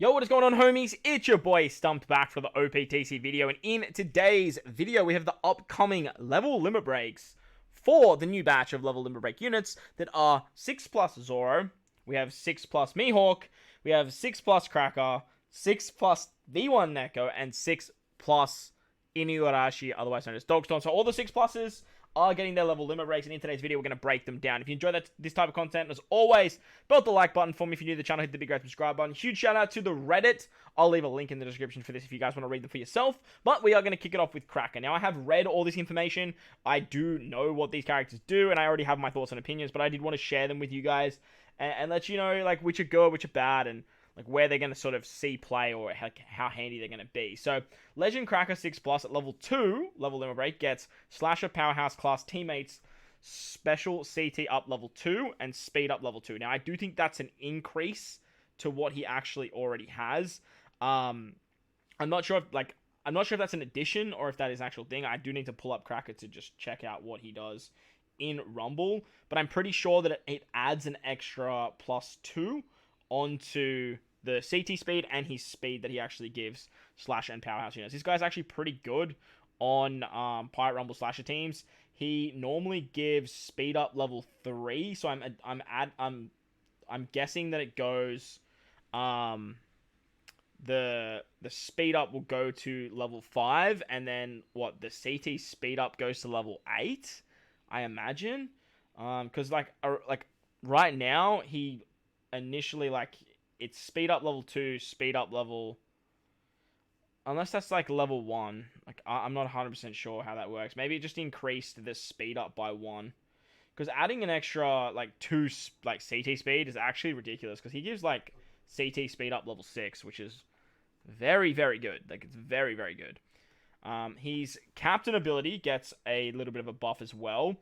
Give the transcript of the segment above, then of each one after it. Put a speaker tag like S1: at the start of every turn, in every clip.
S1: Yo, what is going on, homies? It's your boy Stumped back for the OPTC video, and in today's video we have the upcoming level limit breaks for the new batch of level limit break units that are 6 plus Zoro, we have 6 plus Mihawk, we have 6 plus Cracker, 6 plus V1 Neko, and 6 plus Inuarashi, otherwise known as Dogstone. So all the 6 pluses are getting their level limit breaks, and in today's video we're going to break them down. If you enjoy this type of content, as always, belt the like button for me. If you're new to the channel, hit the big red subscribe button. Huge shout out to the Reddit. I'll leave a link in the description for this if you guys want to read them for yourself, but we are going to kick it off with Cracker. Now, I have read all this information. I do know what these characters do, and I already have my thoughts and opinions, but I did want to share them with you guys and let you know like which are good, which are bad, and like where they're going to sort of see play or how handy they're going to be. So, Legend Cracker 6 Plus at level 2, level limit break, gets Slasher Powerhouse class teammates, special CT up level 2, and speed up level 2. Now, I do think that's an increase to what he actually already has. I'm not sure if that's an addition or if that is an actual thing. I do need to pull up Cracker to just check out what he does in Rumble, but I'm pretty sure that it adds an extra +2 onto the CT speed and his speed that he actually gives Slash and Powerhouse units. This guy's actually pretty good on Pirate Rumble Slasher teams. He normally gives speed up level 3, so I'm guessing that it goes the speed up will go to level 5, and then what, the CT speed up goes to level 8, I imagine. Because like right now he initially it's speed up level 2, speed up level, unless that's like level 1. Like I'm not 100% sure how that works. Maybe it just increased the speed up by 1. Because adding an extra 2 CT speed is actually ridiculous, because he gives CT speed up level 6, which is very, very good. It's very, very good. His captain ability gets a little bit of a buff as well.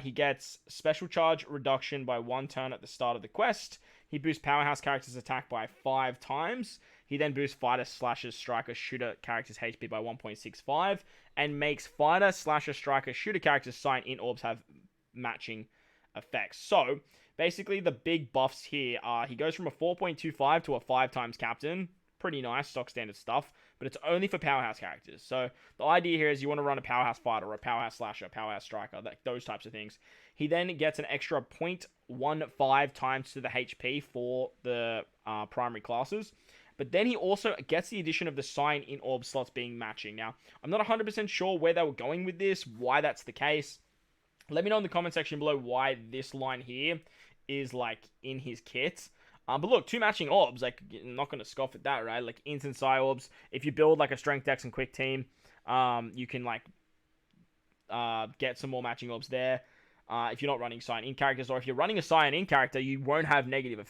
S1: He gets special charge reduction by 1 turn at the start of the quest. He boosts Powerhouse characters' attack by 5 times. He then boosts Fighter, Slasher, Striker, Shooter characters' HP by 1.65. And makes Fighter, Slasher, Striker, Shooter characters' sign in orbs have matching effects. So, basically the big buffs here are he goes from a 4.25 to a 5 times captain. Pretty nice, stock standard stuff, but it's only for Powerhouse characters. So the idea here is you want to run a Powerhouse Fighter or a Powerhouse Slasher, a Powerhouse Striker, those types of things. He then gets an extra 0.15 times to the HP for the primary classes, but then he also gets the addition of the sign in orb slots being matching. Now, I'm not 100% sure where they were going with this, why that's the case. Let me know in the comment section below why this line here is in his kit. But look, 2 matching orbs, you're not going to scoff at that, right? Instant Psi orbs. If you build a Strength, Dex, and Quick team, you can get some more matching orbs there. If you're not running Psi-in characters, or if you're running a Psi-in character, you won't have negative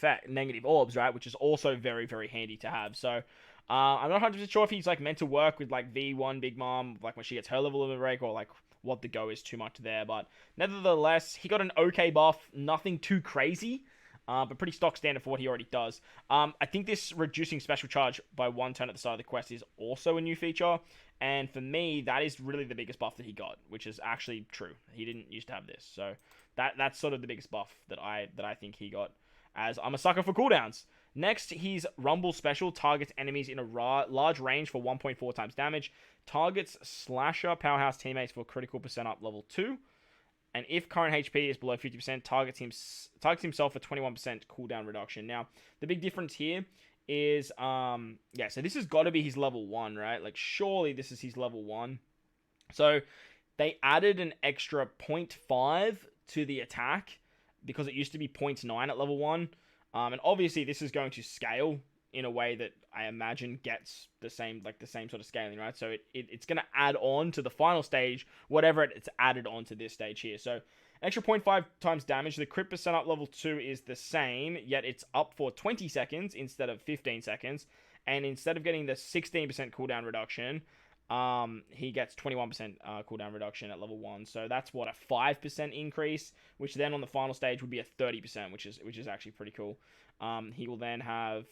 S1: orbs, right? Which is also very, very handy to have. So I'm not 100% sure if he's meant to work with V1 Big Mom, when she gets her level of a break, or what the go is too much there. But nevertheless, he got an okay buff, nothing too crazy. But pretty stock standard for what he already does. I think this reducing special charge by 1 turn at the start of the quest is also a new feature. And for me, that is really the biggest buff that he got, which is actually true. He didn't used to have this. So that's sort of the biggest buff that I think he got, as I'm a sucker for cooldowns. Next, his Rumble special targets enemies in a large range for 1.4 times damage. Targets Slasher Powerhouse teammates for critical percent up level 2. And if current HP is below 50%, targets himself for 21% cooldown reduction. Now, the big difference here is, so this has got to be his level 1, right? Surely this is his level 1. So, they added an extra 0.5 to the attack, because it used to be 0.9 at level 1. And obviously, this is going to scale in a way that I imagine gets the same sort of scaling, right? So it's going to add on to the final stage, whatever it's added on to this stage here. So extra 0.5 times damage. The crit percent up level 2 is the same, yet it's up for 20 seconds instead of 15 seconds. And instead of getting the 16% cooldown reduction, he gets 21% cooldown reduction at level 1. So that's what, a 5% increase, which then on the final stage would be a 30%, which is actually pretty cool. He will then have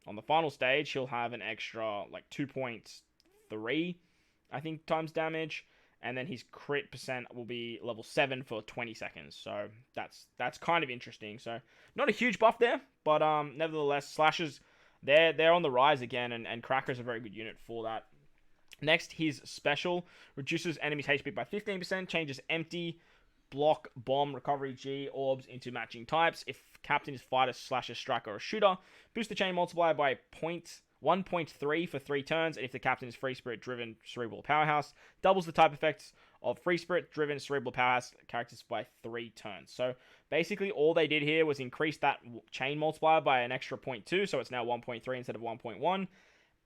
S1: on the final stage, he'll have an extra 2.3, I think, times damage, and then his crit percent will be level 7 for 20 seconds. So that's kind of interesting. So not a huge buff there, but nevertheless, Slashers they're on the rise again, and Cracker's a very good unit for that. Next, his special reduces enemies' HP by 15%, changes empty, block, bomb, recovery, G, orbs into matching types. If captain is fighter, slasher, striker, or shooter, boost the chain multiplier by 1.3 for 3 turns, and if the captain is free spirit driven cerebral powerhouse, doubles the type effects of free spirit driven cerebral powerhouse characters by 3 turns. So basically all they did here was increase that chain multiplier by an extra 0.2, so it's now 1.3 instead of 1.1.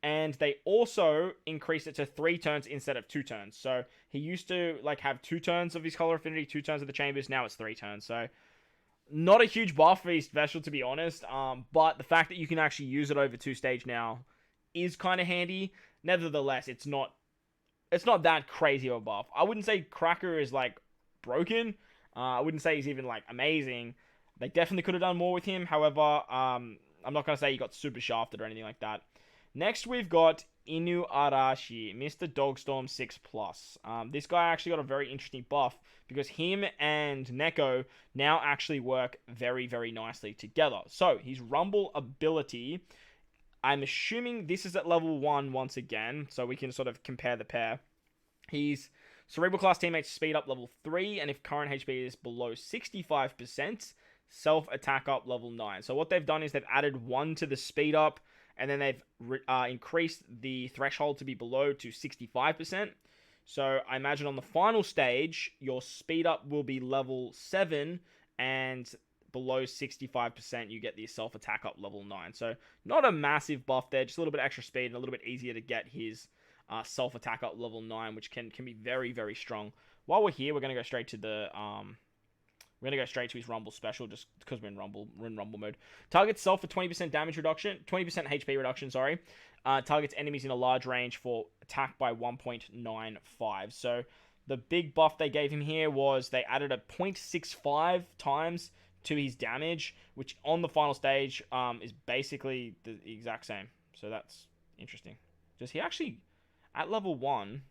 S1: And they also increased it to 3 turns instead of 2 turns. So he used to like have 2 turns of his color affinity, 2 turns of the chambers. Now it's 3 turns. So not a huge buff for his special, to be honest. But the fact that you can actually use it over 2 stage now is kind of handy. Nevertheless, it's not that crazy of a buff. I wouldn't say Cracker is like broken. I wouldn't say he's even like amazing. They definitely could have done more with him. However, I'm not going to say he got super shafted or anything like that. Next, we've got Inuarashi, Mr. Dogstorm 6+. This guy actually got a very interesting buff because him and Neko now actually work very, very nicely together. So, his Rumble ability, I'm assuming this is at level 1 once again, so we can sort of compare the pair. He's Cerebral Class teammates speed up level 3, and if current HP is below 65%, self-attack up level 9. So what they've done is they've added 1 to the speed up, and then they've increased the threshold to be below to 65%. So I imagine on the final stage, your speed up will be level 7, and below 65%, you get the self-attack up level 9. So not a massive buff there, just a little bit extra speed and a little bit easier to get his self-attack up level 9, which can be very, very strong. While we're here, we're going to go straight to the... We're going to go straight to his Rumble special, just because we're in Rumble mode. Targets self for 20% damage reduction, 20% HP reduction, sorry. Targets enemies in a large range for attack by 1.95. So the big buff they gave him here was they added a 0.65 times to his damage, which on the final stage is basically the exact same. So that's interesting. Does he actually, at level 1...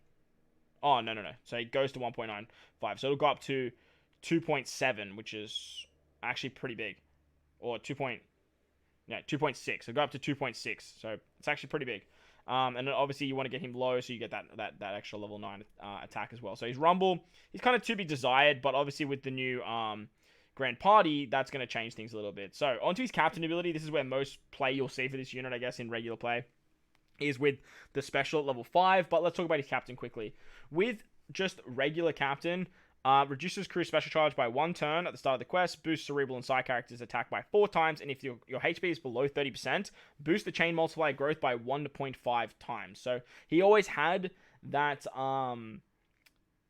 S1: Oh, no. So he goes to 1.95. So it'll go up to 2.7, which is actually pretty big. Or 2.6. So go up to 2.6. So it's actually pretty big. And then obviously you want to get him low, so you get that extra level 9 attack as well. So his Rumble, he's kind of to be desired, but obviously with the new Grand Party, that's going to change things a little bit. So onto his Captain ability. This is where most play you'll see for this unit, I guess, in regular play, is with the special at level 5. But let's talk about his Captain quickly. With just regular Captain... reduces crew special charge by 1 turn at the start of the quest, boosts cerebral and psi characters attack by 4 times, and if your HP is below 30%, boost the chain multiplier growth by 1.5 times. So he always had that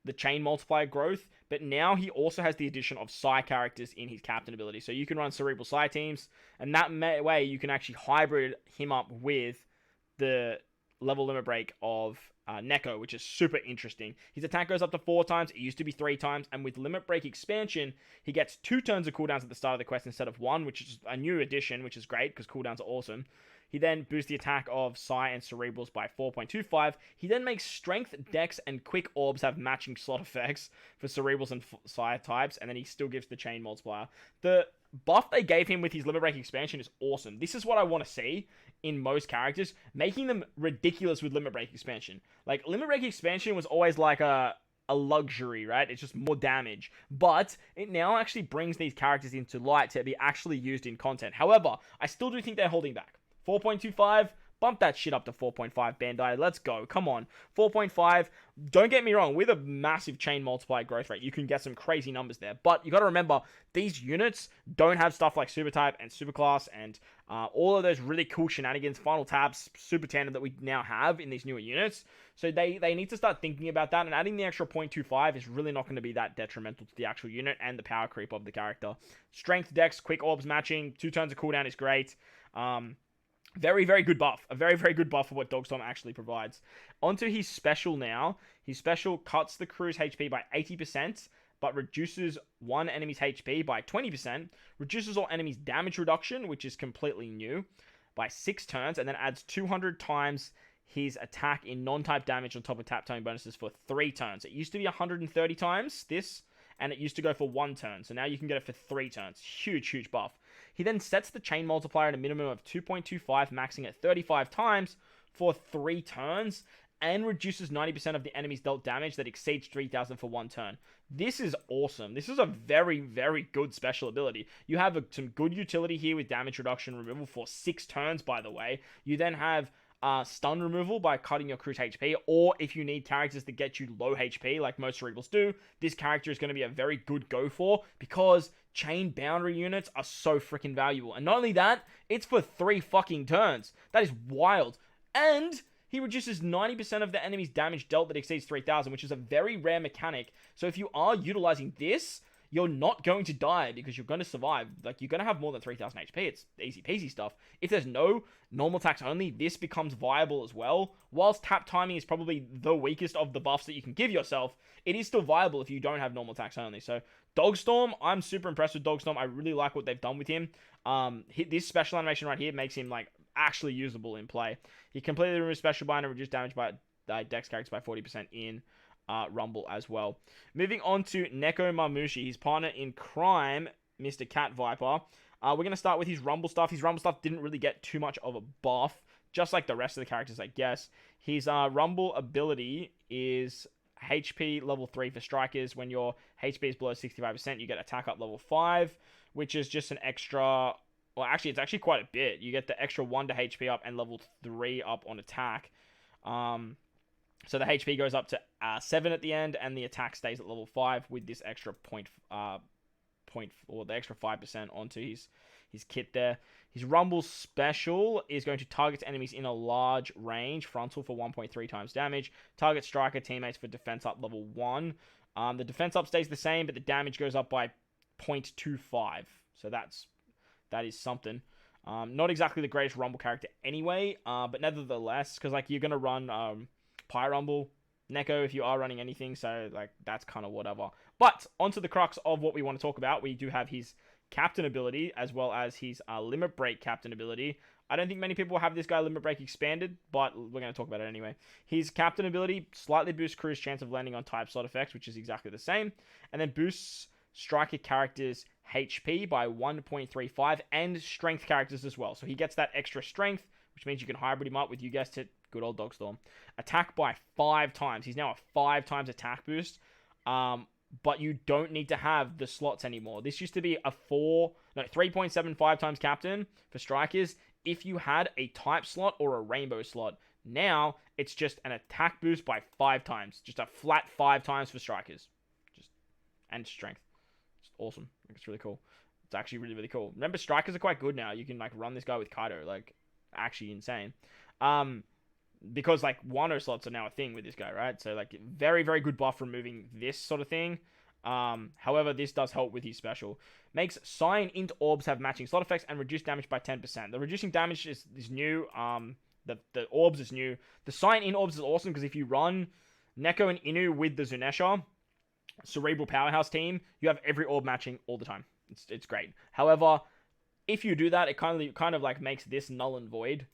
S1: the chain multiplier growth, but now he also has the addition of psi characters in his captain ability. So you can run cerebral psi teams, and that way you can actually hybrid him up with the level limit break of Neko, which is super interesting. His attack goes up to 4 times. It used to be 3 times. And with Limit Break expansion, he gets 2 turns of cooldowns at the start of the quest instead of 1, which is a new addition, which is great because cooldowns are awesome. He then boosts the attack of Psi and Cerebrals by 4.25. He then makes Strength, Dex, and Quick Orbs have matching slot effects for Cerebrals and Psi types, and then he still gives the Chain Multiplier. The buff they gave him with his Limit Break expansion is awesome. This is what I want to see in most characters, making them ridiculous with Limit Break expansion. Like, Limit Break expansion was always like a luxury, right? It's just more damage. But it now actually brings these characters into light to be actually used in content. However, I still do think they're holding back. 4.25, bump that shit up to 4.5, Bandai. Let's go. Come on. 4.5. Don't get me wrong. With a massive chain multiplier growth rate, you can get some crazy numbers there. But you got to remember, these units don't have stuff like Super Type and Super Class and all of those really cool shenanigans, Final Tabs, Super Tandem that we now have in these newer units. So they need to start thinking about that. And adding the extra 0.25 is really not going to be that detrimental to the actual unit and the power creep of the character. Strength, Dex, Quick Orbs matching, 2 turns of cooldown is great. Very, very good buff. A very, very good buff for what Dogstorm actually provides. Onto his special now. His special cuts the crew's HP by 80%, but reduces one enemy's HP by 20%, reduces all enemies' damage reduction, which is completely new, by 6 turns, and then adds 200 times his attack in non-type damage on top of tap timing bonuses for 3 turns. It used to be 130 times, this, and it used to go for 1 turn. So now you can get it for 3 turns. Huge, huge buff. He then sets the chain multiplier at a minimum of 2.25, maxing at 35 times for 3 turns, and reduces 90% of the enemy's dealt damage that exceeds 3,000 for 1 turn. This is awesome. This is a very, very good special ability. You have some good utility here with damage reduction removal for 6 turns, by the way. You then have stun removal by cutting your crew's HP, or if you need characters that get you low HP, like most cerebrals do, this character is going to be a very good go for, because chain boundary units are so freaking valuable. And not only that, it's for 3 fucking turns. That is wild. And he reduces 90% of the enemy's damage dealt that exceeds 3,000, which is a very rare mechanic. So if you are utilizing this, you're not going to die because you're going to survive. Like, you're going to have more than 3,000 HP. It's easy peasy stuff. If there's no normal attacks only, this becomes viable as well. Whilst tap timing is probably the weakest of the buffs that you can give yourself, it is still viable if you don't have normal attacks only. So Dogstorm, I'm super impressed with Dogstorm. I really like what they've done with him. This special animation right here makes him like actually usable in play. He completely removes special bind and reduce damage by Dex characters by 40% in Rumble as well. Moving on to Nekomamushi, his partner in crime, Mr. Cat Viper. We're going to start with his Rumble stuff. His Rumble stuff didn't really get too much of a buff, just like the rest of the characters, I guess. His Rumble ability is HP level 3 for strikers. When your HP is below 65%, you get attack up level 5, which is just an extra... Well, actually, it's actually quite a bit. You get the extra 1 to HP up and level 3 up on attack. So the HP goes up to 7 at the end, and the attack stays at level 5 with this extra or the extra 5% onto his kit there. His Rumble special is going to target enemies in a large range, frontal for 1.3 times damage. Target striker teammates for defense up level 1. The defense up stays the same, but the damage goes up by 0.25. So that is something. Not exactly the greatest Rumble character anyway, but nevertheless, because like you're gonna run Pyre Rumble, Neko if you are running anything, so like that's kind of whatever. But onto the crux of what we want to talk about, we do have his captain ability as well as his limit break captain ability. I don't think many people have this guy limit break expanded, but we're going to talk about it anyway. His captain ability slightly boosts crew's chance of landing on type slot effects, which is exactly the same, and then boosts striker characters HP by 1.35 and strength characters as well. So he gets that extra strength, which means you can hybrid him up with, you guessed it, good old Dogstorm. Attack by 5 times. He's now a 5 times attack boost. But you don't need to have the slots anymore. This used to be a 3.75 times captain for strikers if you had a type slot or a rainbow slot. Now it's just an attack boost by 5 times. Just a flat 5 times for strikers. And strength. It's awesome. It's really cool. It's actually really, really cool. Remember, strikers are quite good now. You can like run this guy with Kaido. Like, actually insane. Because like Wano slots are now a thing with this guy, right? So like very, very good buff removing this sort of thing. However, this does help with his special. Makes Psi and Int Orbs have matching slot effects and reduce damage by 10%. The reducing damage is new. The Orbs is new. The Psi and Int Orbs is awesome because if you run Neko and Inu with the Zunesha Cerebral Powerhouse team, you have every orb matching all the time. It's great. However, if you do that, it kind of like makes this null and void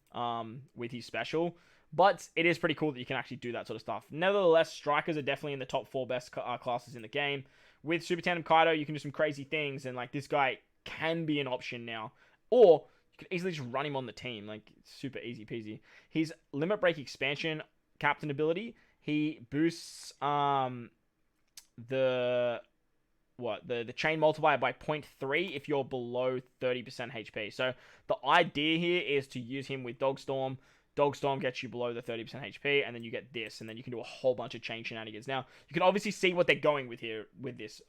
S1: with his special. But it is pretty cool that you can actually do that sort of stuff. Nevertheless, strikers are definitely in the top 4 best classes in the game. With Super Tandem Kaido, you can do some crazy things, and like this guy can be an option now. Or you can easily just run him on the team. Like, it's super easy peasy. His Limit Break expansion captain ability, he boosts the chain multiplier by 0.3 if you're below 30% HP. So the idea here is to use him with Dogstorm. Dogstorm gets you below the 30% HP, and then you get this, and then you can do a whole bunch of chain shenanigans. Now, you can obviously see what they're going with here with these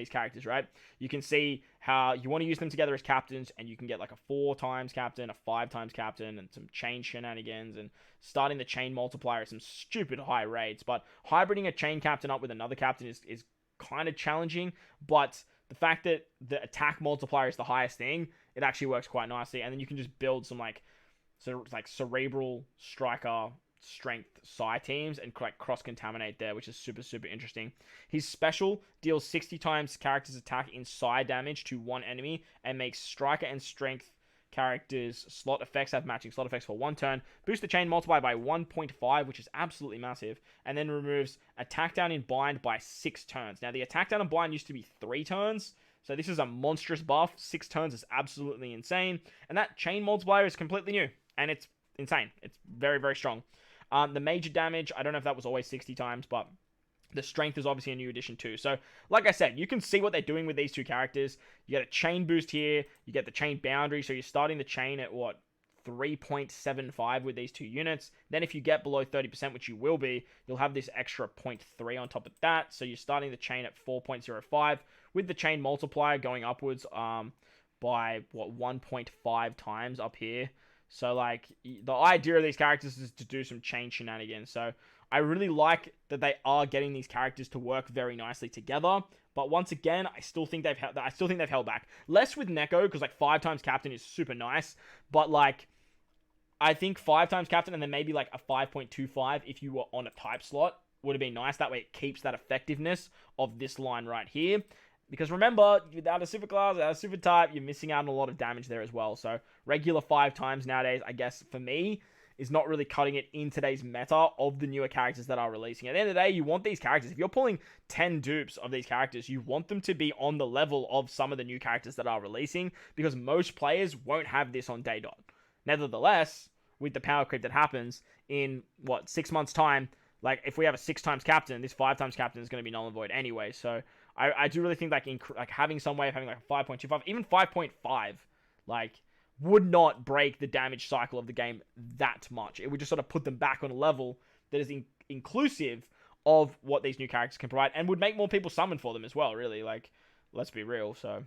S1: characters, right? You can see how you want to use them together as captains, and you can get like a 4 times captain, a 5 times captain, and some chain shenanigans, and starting the chain multiplier at some stupid high rates. But hybriding a chain captain up with another captain is kind of challenging, but the fact that the attack multiplier is the highest thing, it actually works quite nicely, and then you can just build some like cerebral striker strength Psi teams and like cross-contaminate there, which is super, super interesting. His special deals 60 times character's attack in Psi damage to one enemy and makes striker and strength characters' slot effects have matching slot effects for 1 turn. Boost the chain multiplier by 1.5, which is absolutely massive, and then removes attack down in bind by 6 turns. Now, the attack down in bind used to be 3 turns, So this is a monstrous buff. 6 turns is absolutely insane. And that chain multiplier is completely new. And it's insane. It's very, very strong. The major damage, I don't know if that was always 60 times, but the strength is obviously a new addition too. So, like I said, you can see what they're doing with these two characters. You get a chain boost here. You get the chain boundary. So you're starting the chain at what? 3.75 with these two units. Then if you get below 30%, which you will be, you'll have this extra 0.3 on top of that. So you're starting the chain at 4.05 with the chain multiplier going upwards by what 1.5 times up here. So like the idea of these characters is to do some chain shenanigans. So I really like that they are getting these characters to work very nicely together. But once again, I still think they've held back. Less with Neko, because like 5 times captain is super nice. But like I think 5 times captain and then maybe like a 5.25 if you were on a type slot would have been nice. That way it keeps that effectiveness of this line right here. Because remember, without a super class, without a super type, you're missing out on a lot of damage there as well. So regular 5 times nowadays, I guess for me, is not really cutting it in today's meta of the newer characters that are releasing. At the end of the day, you want these characters. If you're pulling 10 dupes of these characters, you want them to be on the level of some of the new characters that are releasing, because most players won't have this on day dot. Nevertheless, with the power creep that happens in, 6 months' time, like, if we have a 6 times captain, this 5 times captain is going to be null and void anyway. So, I do really think, like having some way of having, like, a 5.25, even 5.5, like, would not break the damage cycle of the game that much. It would just sort of put them back on a level that is inclusive of what these new characters can provide, and would make more people summon for them as well, really. Like, let's be real. So,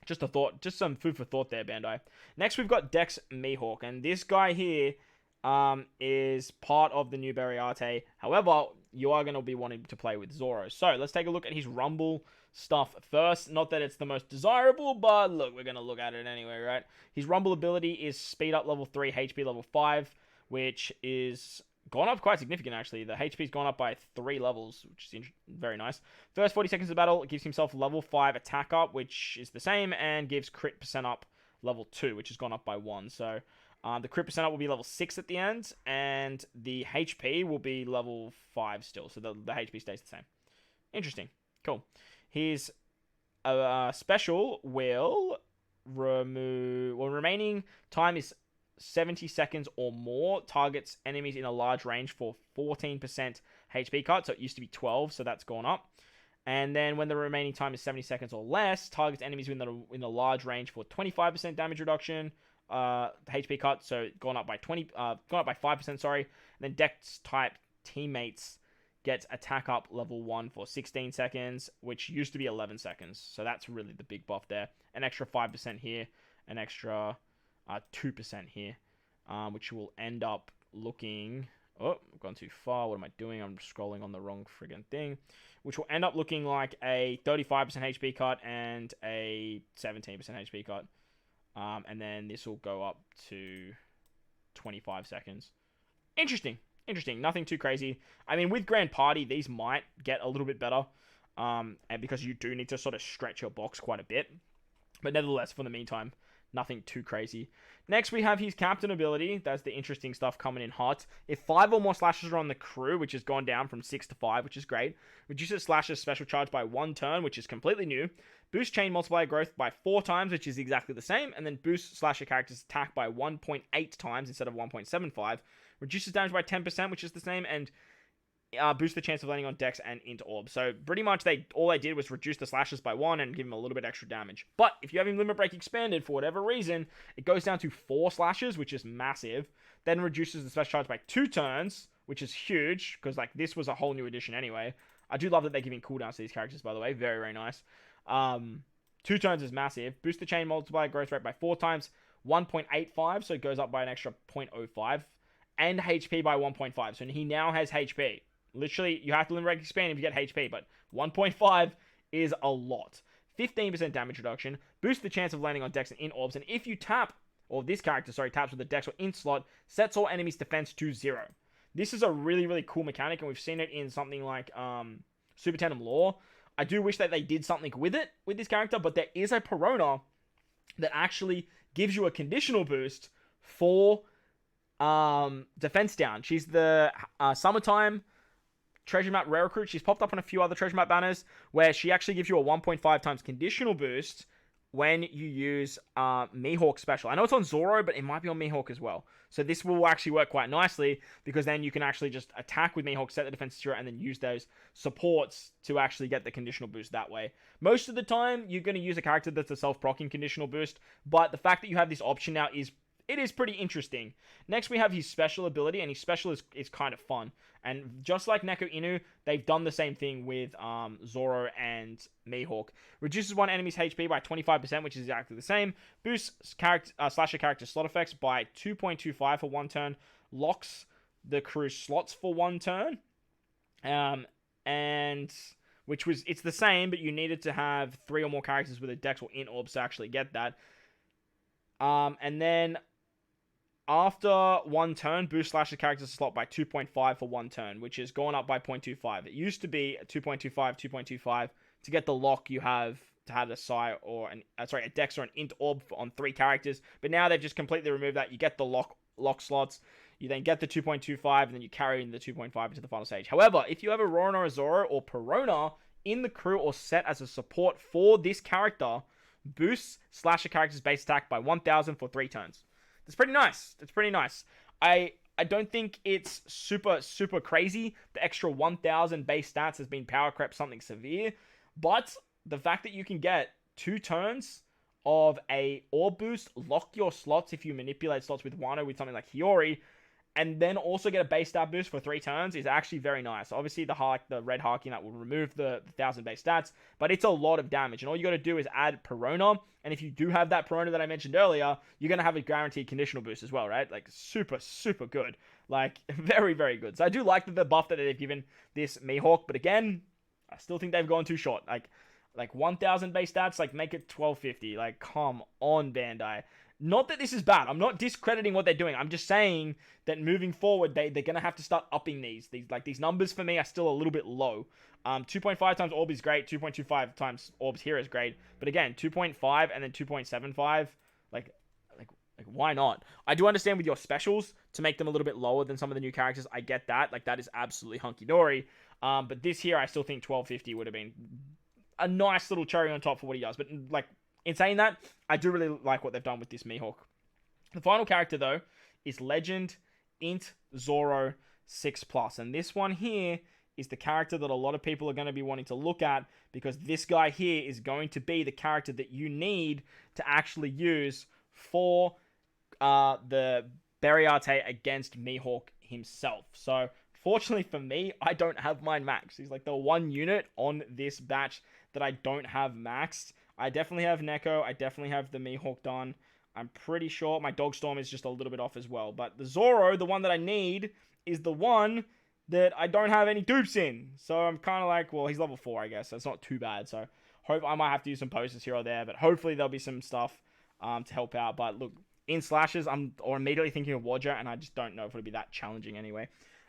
S1: just a thought, just some food for thought there, Bandai. Next, we've got DEX Mihawk, and this guy here is part of the new Beriate. However, you are going to be wanting to play with Zoro. So, let's take a look at his Rumble stuff first. Not that it's the most desirable, but look, we're going to look at it anyway, right? His Rumble ability is speed up level 3, HP level 5, which is gone up quite significant, actually. The HP's gone up by 3 levels, which is very nice. First 40 seconds of battle, it gives himself level 5 attack up, which is the same, and gives crit percent up level 2, which has gone up by 1. So, the crit percent up will be level 6 at the end, and the HP will be level 5 still, so the HP stays the same. Interesting. Cool. His special will remove... Well, remaining time is 70 seconds or more. Targets enemies in a large range for 14% HP cut, so it used to be 12, so that's gone up. And then when the remaining time is 70 seconds or less, targets enemies in a large range for 25% damage reduction. HP cut, so gone up by 5%, sorry. And then Dex type teammates gets attack up level 1 for 16 seconds, which used to be 11 seconds. So that's really the big buff there. An extra 5% here, an extra 2% here, which will end up looking... Oh, I've gone too far. What am I doing? I'm scrolling on the wrong friggin' thing. Which will end up looking like a 35% HP cut and a 17% HP cut. And then this will go up to 25 seconds. Interesting. Nothing too crazy. I mean, with Grand Party, these might get a little bit better. And because you do need to sort of stretch your box quite a bit. But nevertheless, for the meantime, nothing too crazy. Next, we have his captain ability. That's the interesting stuff coming in hot. If 5 or more slashes are on the crew, which has gone down from 6 to 5, which is great. Reduces slashes special charge by 1 turn, which is completely new. Boost chain multiplier growth by 4 times, which is exactly the same. And then boost slasher character's attack by 1.8 times instead of 1.75. Reduces damage by 10%, which is the same. And boost the chance of landing on Dex and INT Orb. So pretty much all they did was reduce the slashes by 1 and give him a little bit extra damage. But if you have him Limit Break expanded for whatever reason, it goes down to 4 slashes, which is massive. Then reduces the special charge by 2 turns, which is huge, because like this was a whole new addition anyway. I do love that they're giving cooldowns to these characters, by the way. Very, very nice. 2 turns is massive. Boost the chain multiplier growth rate by 4 times. 1.85, so it goes up by an extra 0.05. And HP by 1.5. So he now has HP. Literally, you have to Limit Break expand if you get HP, but 1.5 is a lot. 15% damage reduction. Boost the chance of landing on Dex and INT Orbs. And if you tap, or this character, taps with the Dex or INT slot, sets all enemies' defense to 0. This is a really, really cool mechanic, and we've seen it in something like Super Tandem Law. I do wish that they did something with it, with this character, but there is a Perona that actually gives you a conditional boost for defense down. She's the Summertime treasure map rare recruit. She's popped up on a few other treasure map banners where she actually gives you a 1.5 times conditional boost when you use Mihawk special. I know it's on Zoro, but it might be on Mihawk as well. So this will actually work quite nicely because then you can actually just attack with Mihawk, set the defense to 0, and then use those supports to actually get the conditional boost that way. Most of the time, you're going to use a character that's a self-proccing conditional boost, but the fact that you have this option now is pretty interesting. Next, we have his special ability, and his special is kind of fun. And just like Neko Inu, they've done the same thing with Zoro and Mihawk. Reduces one enemy's HP by 25%, which is exactly the same. Boosts slasher character slot effects by 2.25 for 1 turn. Locks the crew slots for 1 turn. And it's the same, but you needed to have 3 or more characters with a Dex or Int Orbs to actually get that. And then after 1 turn, boost slasher character's slot by 2.5 for 1 turn, which is going up by 0.25. It used to be 2.25, 2.25. To get the lock, you have to have a Psi or a Dex or an Int Orb on 3 characters. But now they've just completely removed that. You get the lock slots. You then get the 2.25, and then you carry in the 2.5 into the final stage. However, if you have a Roran or a Zoro or Perona in the crew or set as a support for this character, boosts slasher character's base attack by 1,000 for 3 turns. That's pretty nice. It's pretty nice. I don't think it's super, super crazy. The extra 1,000 base stats has been power crept something severe. But the fact that you can get 2 turns of a orb boost, lock your slots if you manipulate slots with Wano with something like Hiyori, and then also get a base stat boost for 3 turns is actually very nice. Obviously, the red Haki that will remove the 1,000 base stats, but it's a lot of damage. And all you got to do is add Perona, and if you do have that Perona that I mentioned earlier, you're going to have a guaranteed conditional boost as well, right? Like, super, super good. Like, very, very good. So I do like the buff that they've given this Mihawk, but again, I still think they've gone too short. Like 1,000 base stats, like, make it 1,250. Like, come on, Bandai. Not that this is bad. I'm not discrediting what they're doing. I'm just saying that moving forward, they're going to have to start upping these. These numbers for me are still a little bit low. 2.5 times orb is great. 2.25 times orbs here is great. But again, 2.5 and then 2.75, like why not? I do understand with your specials to make them a little bit lower than some of the new characters. I get that. Like, that is absolutely hunky-dory. But this here, I still think 1,250 would have been a nice little cherry on top for what he does. But, like, in saying that, I do really like what they've done with this Mihawk. The final character, though, is Legend INT Zoro 6+. And this one here is the character that a lot of people are going to be wanting to look at, because this guy here is going to be the character that you need to actually use for the Beriate against Mihawk himself. So, fortunately for me, I don't have mine maxed. He's like the one unit on this batch that I don't have maxed. I definitely have Neko. I definitely have the Mihawk done. I'm pretty sure my Dogstorm is just a little bit off as well. But the Zoro, the one that I need, is the one that I don't have any dupes in. So I'm kind of like, well, he's level 4, I guess. So it's not too bad. So hope I might have to use some posters here or there. But hopefully there'll be some stuff to help out. But look, in slashes, I'm immediately thinking of Warja, and I just don't know if it'll be that challenging anyway.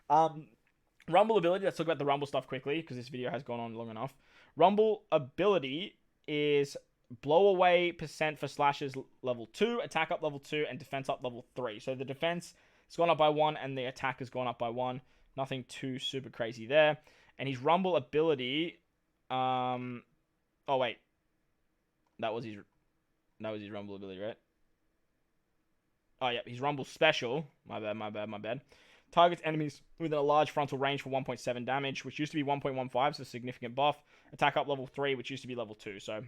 S1: Rumble ability. Let's talk about the Rumble stuff quickly, because this video has gone on long enough. Rumble ability is blow away % for slashes level 2, attack up level 2, and defense up level 3. So the defense has gone up by 1, and the attack has gone up by 1. Nothing too super crazy there. And his Rumble ability, oh wait, that was his Rumble ability, right? Oh yeah, his Rumble special. My bad. Targets enemies within a large frontal range for 1.7 damage, which used to be 1.15, so a significant buff. Attack up level 3, which used to be level 2, so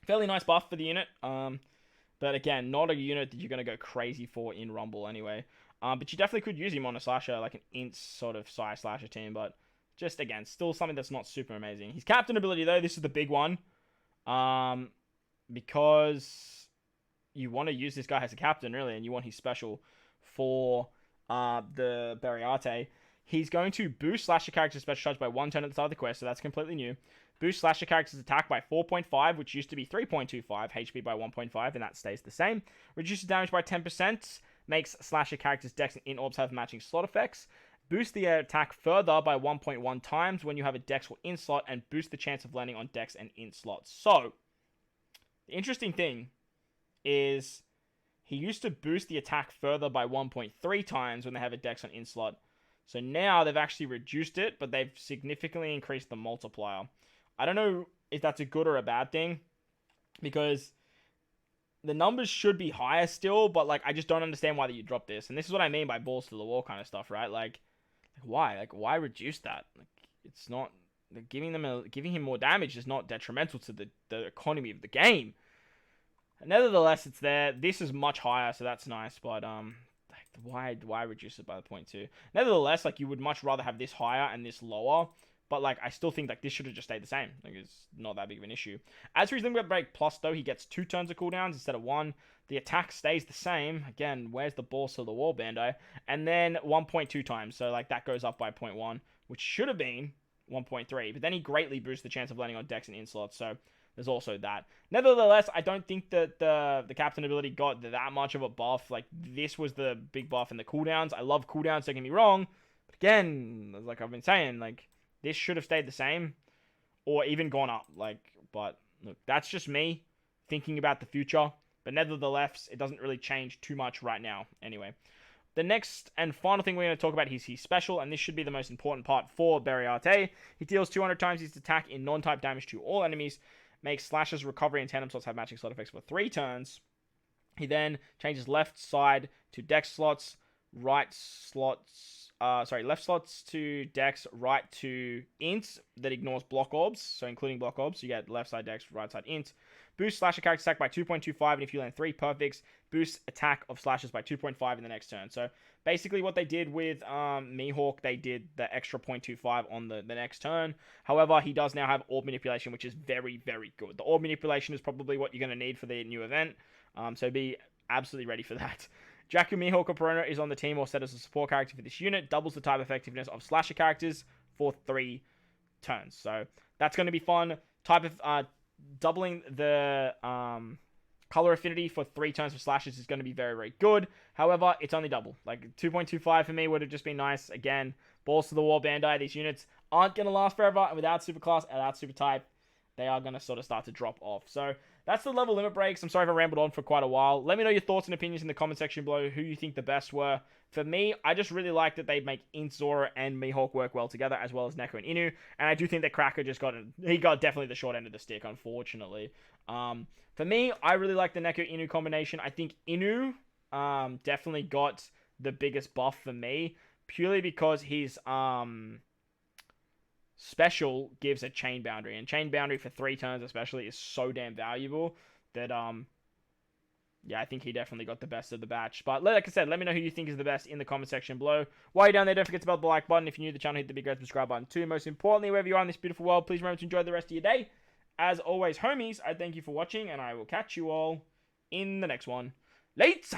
S1: fairly nice buff for the unit. But again, not a unit that you're going to go crazy for in Rumble anyway. But you definitely could use him on a slasher, like an int sort of Psi slasher team, but just, again, still something that's not super amazing. His captain ability, though, this is the big one. Because you want to use this guy as a captain, really, and you want his special for the Beriate. He's going to boost slasher character's special charge by 1 turn at the start of the quest, so that's completely new. Boost slasher character's attack by 4.5, which used to be 3.25, HP by 1.5, and that stays the same. Reduces damage by 10%, makes slasher character's Dex and Int Orbs have matching slot effects. Boost the attack further by 1.1 times when you have a Dex or Int slot, and boost the chance of landing on Dex and Int slots. So, the interesting thing is he used to boost the attack further by 1.3 times when they have a Dex on Int slot. So now they've actually reduced it, but they've significantly increased the multiplier. I don't know if that's a good or a bad thing, because the numbers should be higher still, but like I just don't understand why that you drop this. And this is what I mean by balls to the wall kind of stuff, right? Like why? Like why reduce that? Like it's not giving him more damage is not detrimental to the economy of the game. Nevertheless, it's there. This is much higher, so that's nice. But why reduce it by the 0.2? Nevertheless, like you would much rather have this higher and this lower. But like I still think like this should have just stayed the same. Like it's not that big of an issue. As for his Limit Break Plus though, he gets 2 turns of cooldowns instead of 1. The attack stays the same. Again, where's the balls to the wall, Bandai? And then 1.2 times. So like that goes up by 0.1, which should have been 1.3. But then he greatly boosts the chance of landing on decks and in slots. So there's also that. Nevertheless, I don't think that the captain ability got that much of a buff. Like this was the big buff in the cooldowns. I love cooldowns, don't get me wrong. But again, like I've been saying, like this should have stayed the same or even gone up. Like, but look, that's just me thinking about the future. But nevertheless, it doesn't really change too much right now. Anyway, the next and final thing we're going to talk about is his special, and this should be the most important part for Beriate. He deals 200 times his attack in non-type damage to all enemies, makes slashes, recovery, and tandem slots have matching slot effects for 3 turns. He then changes left side to dex slots, left slots to dex, right to int that ignores block orbs, so including block orbs, you get left side dex, right side int. Boost slasher character attack by 2.25, and if you land 3 perfects, boost attack of slashes by 2.5 in the next turn. So basically what they did with Mihawk, they did the extra 0.25 on the next turn. However, he does now have Orb Manipulation, which is very, very good. The Orb Manipulation is probably what you're going to need for the new event, so be absolutely ready for that. Jakku Mihawk opponent is on the team or set as a support character for this unit, doubles the type effectiveness of slasher characters for 3 turns. So that's going to be fun. Doubling the color affinity for 3 turns for slashes is going to be very, very good. However, it's only double. Like 2.25 for me would have just been nice. Again, balls to the wall, Bandai. These units aren't going to last forever, and without super class and without super type, they are going to sort of start to drop off. So that's the level limit breaks. I'm sorry if I rambled on for quite a while. Let me know your thoughts and opinions in the comment section below, who you think the best were. For me, I just really like that they make INT Zoro and Mihawk work well together, as well as Neko and Inu. And I do think that Cracker got definitely the short end of the stick, unfortunately. For me, I really like the Neko Inu combination. I think Inu definitely got the biggest buff for me, purely because his special gives a chain boundary, and chain boundary for 3 turns especially is so damn valuable that yeah, I think he definitely got the best of the batch. But like I said, let me know who you think is the best in the comment section below. While you're down there, don't forget to bell the like button. If you're new to the channel, hit the big red subscribe button too. Most importantly, wherever you are in this beautiful world, please remember to enjoy the rest of your day. As always, homies, I thank you for watching, and I will catch you all in the next one. Later!